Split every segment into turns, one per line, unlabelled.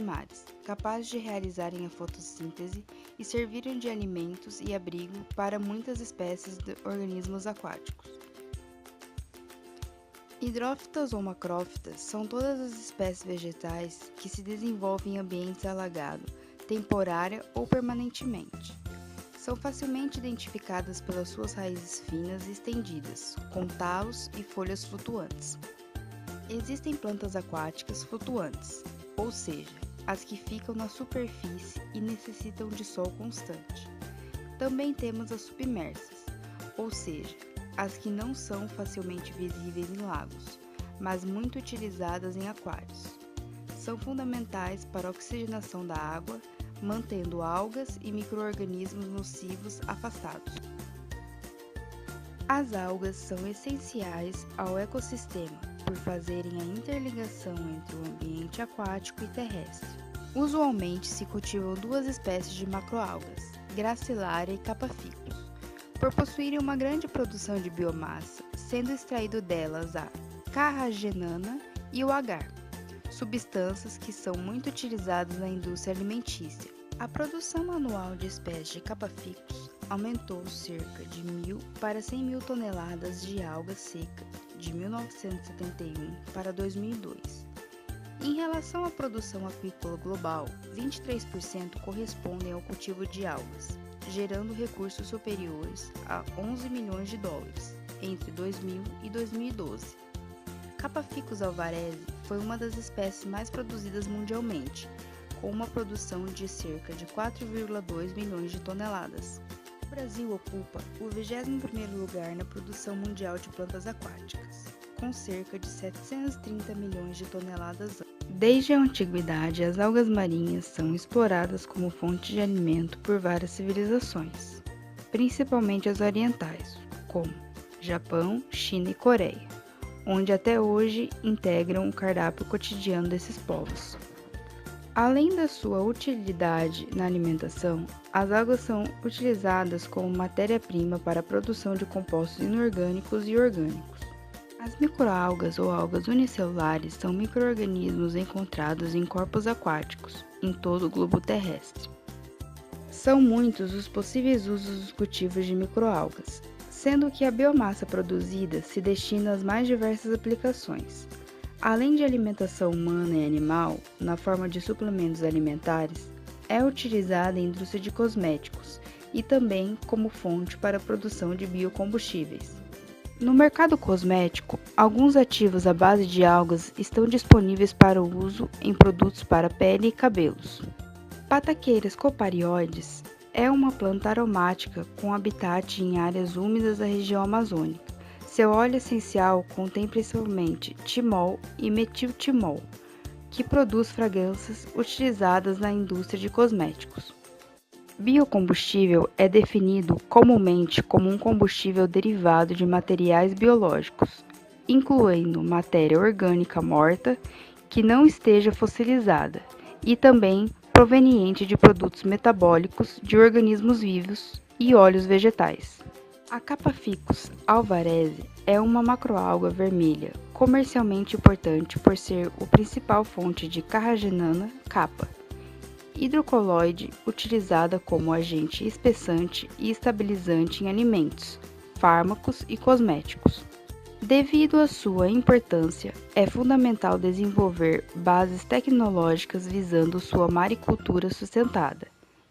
mares, capazes de realizarem a fotossíntese e servirem de alimentos e abrigo para muitas espécies de organismos aquáticos. Hidrófitas ou macrófitas são todas as espécies vegetais que se desenvolvem em ambientes alagados, temporária ou permanentemente. São facilmente identificadas pelas suas raízes finas e estendidas, com talos e folhas flutuantes. Existem plantas aquáticas flutuantes, ou seja, as que ficam na superfície e necessitam de sol constante. Também temos as submersas, ou seja, as que não são facilmente visíveis em lagos, mas muito utilizadas em aquários. São fundamentais para a oxigenação da água, mantendo algas e micro-organismos nocivos afastados. As algas são essenciais ao ecossistema por fazerem a interligação entre o ambiente aquático e terrestre. Usualmente se cultivam duas espécies de macroalgas, Gracilaria e Capa-Ficus, por possuírem uma grande produção de biomassa, sendo extraído delas a carragenana e o agar, substâncias que são muito utilizadas na indústria alimentícia. A produção anual de espécies de Capa-Ficus aumentou cerca de 1.000 para 100.000 toneladas de alga seca de 1971 para 2002. Em relação à produção aquícola global, 23% correspondem ao cultivo de algas, gerando recursos superiores a 11 milhões de dólares entre 2000 e 2012. Capa-Ficus alvarezi foi uma das espécies mais produzidas mundialmente, com uma produção de cerca de 4,2 milhões de toneladas. O Brasil ocupa o 21º lugar na produção mundial de plantas aquáticas, com cerca de 730 milhões de toneladas. Desde a antiguidade, as algas marinhas são exploradas como fonte de alimento por várias civilizações, principalmente as orientais, como Japão, China e Coreia, onde até hoje integram o cardápio cotidiano desses povos. Além da sua utilidade na alimentação, as algas são utilizadas como matéria-prima para a produção de compostos inorgânicos e orgânicos. As microalgas ou algas unicelulares são micro-organismos encontrados em corpos aquáticos, em todo o globo terrestre. São muitos os possíveis usos dos cultivos de microalgas, sendo que a biomassa produzida se destina às mais diversas aplicações. Além de alimentação humana e animal, na forma de suplementos alimentares, é utilizada em indústria de cosméticos e também como fonte para a produção de biocombustíveis. No mercado cosmético, alguns ativos à base de algas estão disponíveis para o uso em produtos para pele e cabelos. Pataqueiras coparioides é uma planta aromática com habitat em áreas úmidas da região amazônica. Seu óleo essencial contém principalmente timol e metiltimol, que produz fragrâncias utilizadas na indústria de cosméticos. Biocombustível é definido comumente como um combustível derivado de materiais biológicos, incluindo matéria orgânica morta que não esteja fossilizada e também proveniente de produtos metabólicos de organismos vivos e óleos vegetais. A Capa-Ficus alvarezi é uma macroalga vermelha comercialmente importante por ser a principal fonte de carragenana capa, hidrocoloide utilizada como agente espessante e estabilizante em alimentos, fármacos e cosméticos. Devido à sua importância, é fundamental desenvolver bases tecnológicas visando sua maricultura sustentada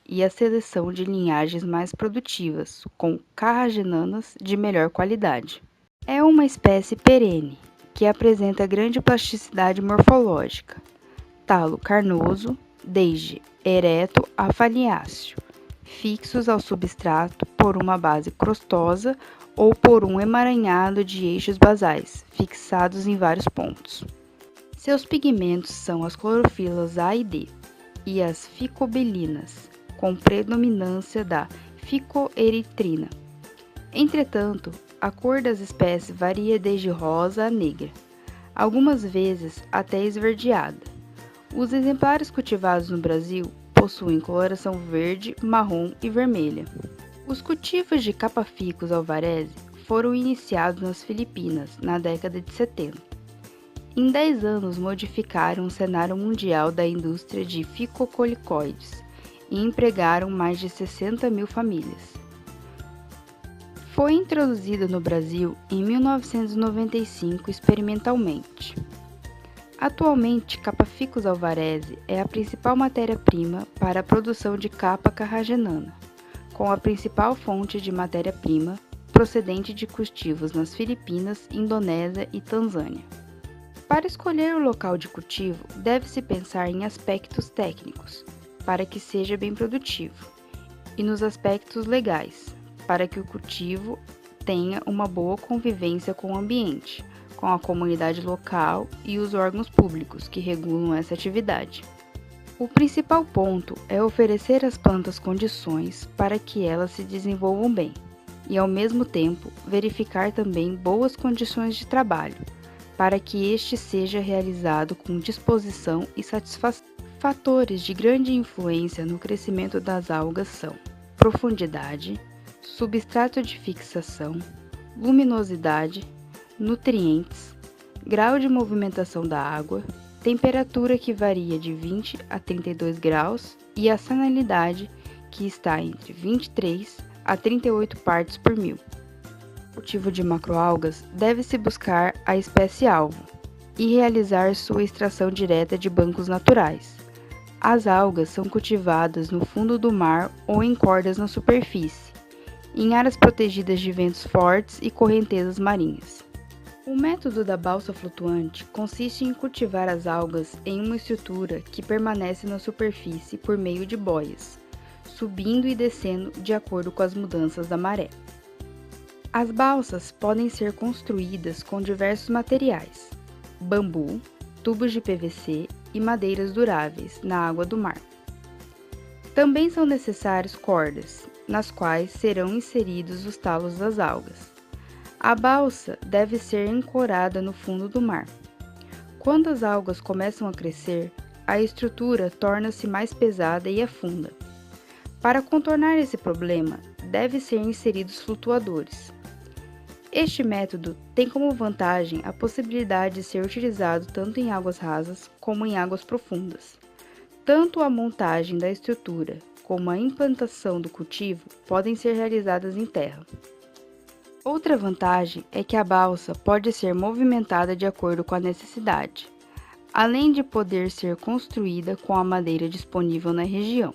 e a seleção de linhagens mais produtivas, com carragenanas de melhor qualidade. É uma espécie perene, que apresenta grande plasticidade morfológica, talo carnoso, desde ereto a foliáceo, fixos ao substrato por uma base crostosa ou por um emaranhado de eixos basais, fixados em vários pontos. Seus pigmentos são as clorofilas A e D e as ficobilinas, com predominância da ficoeritrina. Entretanto, a cor das espécies varia desde rosa a negra, algumas vezes até esverdeada. Os exemplares cultivados no Brasil possuem coloração verde, marrom e vermelha. Os cultivos de Capa-Ficus alvarezi foram iniciados nas Filipinas na década de 70 Em 10 anos, modificaram o cenário mundial da indústria de fitocorticoides e empregaram mais de 60 mil famílias. Foi introduzida no Brasil em 1995 experimentalmente. Atualmente, capa Ficus alvarezi é a principal matéria-prima para a produção de capa carragenana, com a principal fonte de matéria-prima procedente de cultivos nas Filipinas, Indonésia e Tanzânia. Para escolher o local de cultivo, deve-se pensar em aspectos técnicos, para que seja bem produtivo, e nos aspectos legais, para que o cultivo tenha uma boa convivência com o ambiente, com a comunidade local e os órgãos públicos que regulam essa atividade. O principal ponto é oferecer às plantas condições para que elas se desenvolvam bem e, ao mesmo tempo, verificar também boas condições de trabalho, para que este seja realizado com disposição e satisfação. Fatores de grande influência no crescimento das algas são profundidade, substrato de fixação, luminosidade, nutrientes, grau de movimentação da água, temperatura que varia de 20 a 32 graus e a salinidade que está entre 23 a 38 partes por mil. No cultivo de macroalgas, deve-se buscar a espécie-alvo e realizar sua extração direta de bancos naturais. As algas são cultivadas no fundo do mar ou em cordas na superfície, em áreas protegidas de ventos fortes e correntezas marinhas. O método da balsa flutuante consiste em cultivar as algas em uma estrutura que permanece na superfície por meio de boias, subindo e descendo de acordo com as mudanças da maré. As balsas podem ser construídas com diversos materiais: bambu, tubos de PVC e madeiras duráveis na água do mar. Também são necessárias cordas, nas quais serão inseridos os talos das algas. A balsa deve ser ancorada no fundo do mar. Quando as algas começam a crescer, a estrutura torna-se mais pesada e afunda. Para contornar esse problema, devem ser inseridos flutuadores. Este método tem como vantagem a possibilidade de ser utilizado tanto em águas rasas como em águas profundas. Tanto a montagem da estrutura como a implantação do cultivo podem ser realizadas em terra. Outra vantagem é que a balsa pode ser movimentada de acordo com a necessidade, além de poder ser construída com a madeira disponível na região.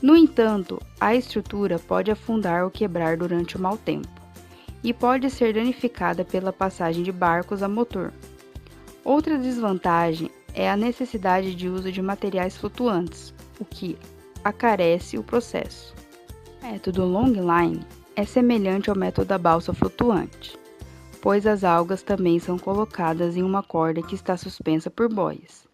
No entanto, a estrutura pode afundar ou quebrar durante o mau tempo, e pode ser danificada pela passagem de barcos a motor. Outra desvantagem é a necessidade de uso de materiais flutuantes, o que acarece o processo. O método longline é semelhante ao método da balsa flutuante, pois as algas também são colocadas em uma corda que está suspensa por boias.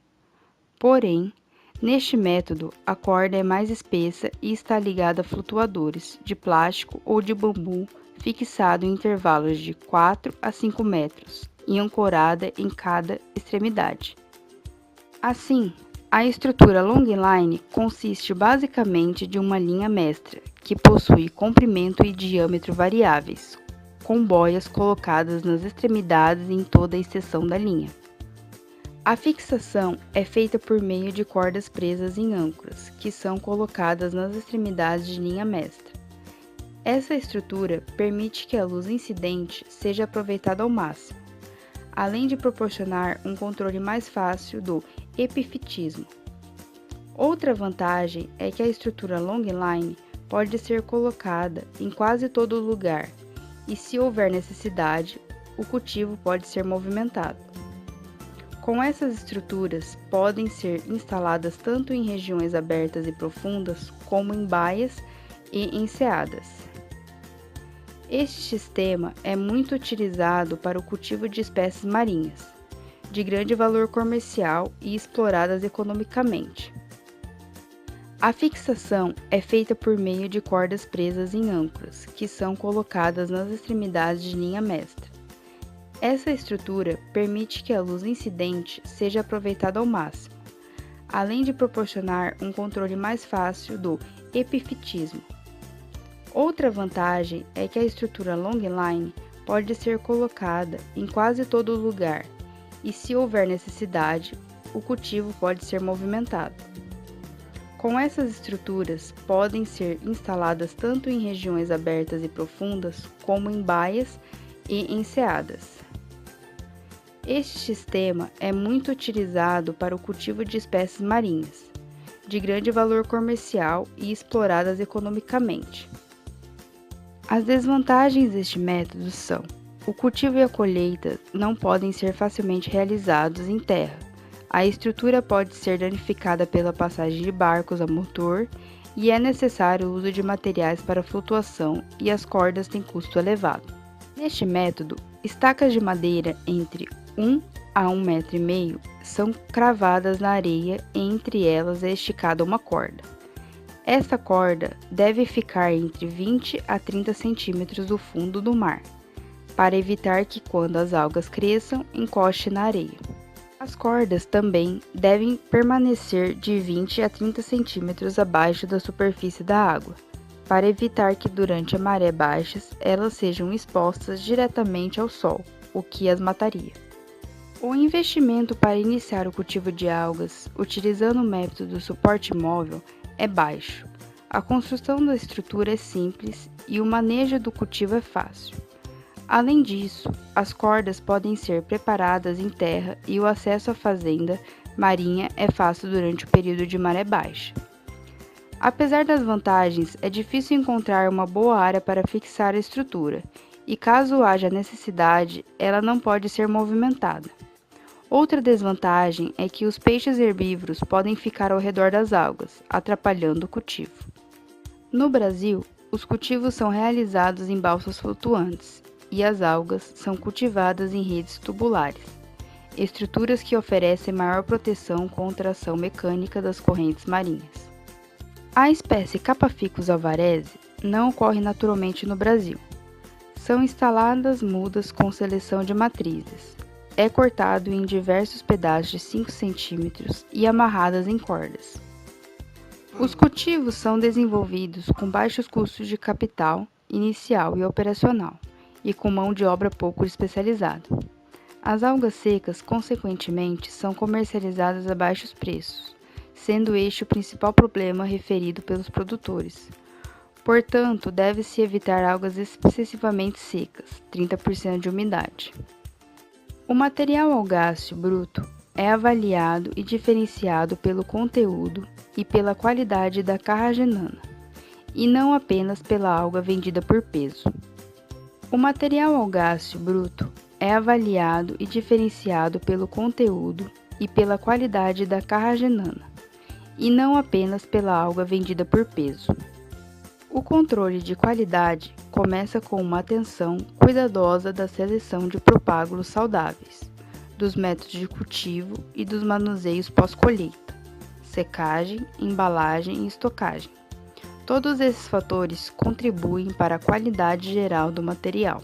Porém, neste método, a corda é mais espessa e está ligada a flutuadores de plástico ou de bambu fixado em intervalos de 4 a 5 metros e ancorada em cada extremidade. Assim, a estrutura longline consiste basicamente de uma linha mestra, que possui comprimento e diâmetro variáveis, com boias colocadas nas extremidades e em toda a extensão da linha. A fixação é feita por meio de cordas presas em âncoras, que são colocadas nas extremidades de linha mestra. Essa estrutura permite que a luz incidente seja aproveitada ao máximo, além de proporcionar um controle mais fácil do epifitismo. Outra vantagem é que a estrutura longline pode ser colocada em quase todo lugar e, se houver necessidade, o cultivo pode ser movimentado. Com essas estruturas, podem ser instaladas tanto em regiões abertas e profundas, como em baias e enseadas. Este sistema é muito utilizado para o cultivo de espécies marinhas, de grande valor comercial e exploradas economicamente. A fixação é feita por meio de cordas presas em âncoras, que são colocadas nas extremidades de linha mestra. Essa estrutura permite que a luz incidente seja aproveitada ao máximo, além de proporcionar um controle mais fácil do epifitismo. Outra vantagem é que a estrutura longline pode ser colocada em quase todo lugar e, se houver necessidade, o cultivo pode ser movimentado. Com essas estruturas, podem ser instaladas tanto em regiões abertas e profundas, como em baias e enseadas. Este sistema é muito utilizado para o cultivo de espécies marinhas, de grande valor comercial e exploradas economicamente. As desvantagens deste método são: o cultivo e a colheita não podem ser facilmente realizados em terra. A estrutura pode ser danificada pela passagem de barcos a motor e é necessário o uso de materiais para flutuação e as cordas têm custo elevado. Neste método, estacas de madeira entre 1 a 1,5 m são cravadas na areia e entre elas é esticada uma corda. Esta corda deve ficar entre 20 a 30 centímetros do fundo do mar, para evitar que, quando as algas cresçam, encoste na areia. As cordas também devem permanecer de 20 a 30 centímetros abaixo da superfície da água, para evitar que, durante a maré baixa, elas sejam expostas diretamente ao sol, o que as mataria. O investimento para iniciar o cultivo de algas, utilizando o método do suporte móvel, é baixo. A construção da estrutura é simples e o manejo do cultivo é fácil. Além disso, as cordas podem ser preparadas em terra e o acesso à fazenda marinha é fácil durante o período de maré baixa. Apesar das vantagens, é difícil encontrar uma boa área para fixar a estrutura, e caso haja necessidade, ela não pode ser movimentada. Outra desvantagem é que os peixes herbívoros podem ficar ao redor das algas, atrapalhando o cultivo. No Brasil, os cultivos são realizados em balsas flutuantes e as algas são cultivadas em redes tubulares, estruturas que oferecem maior proteção contra a ação mecânica das correntes marinhas. A espécie Capaficus alvarezi não ocorre naturalmente no Brasil. São instaladas mudas com seleção de matrizes. É cortado em diversos pedaços de 5 centímetros e amarradas em cordas. Os cultivos são desenvolvidos com baixos custos de capital inicial e operacional, e com mão de obra pouco especializada. As algas secas, consequentemente, são comercializadas a baixos preços, sendo este o principal problema referido pelos produtores. Portanto, deve-se evitar algas excessivamente secas, 30% de umidade. O material algáceo bruto é avaliado e diferenciado pelo conteúdo e pela qualidade da carragenana, e não apenas pela alga vendida por peso. O material algáceo bruto é avaliado e diferenciado pelo conteúdo e pela qualidade da carragenana, e não apenas pela alga vendida por peso. O controle de qualidade começa com uma atenção cuidadosa da seleção de propágulos saudáveis, dos métodos de cultivo e dos manuseios pós-colheita, secagem, embalagem e estocagem. Todos esses fatores contribuem para a qualidade geral do material.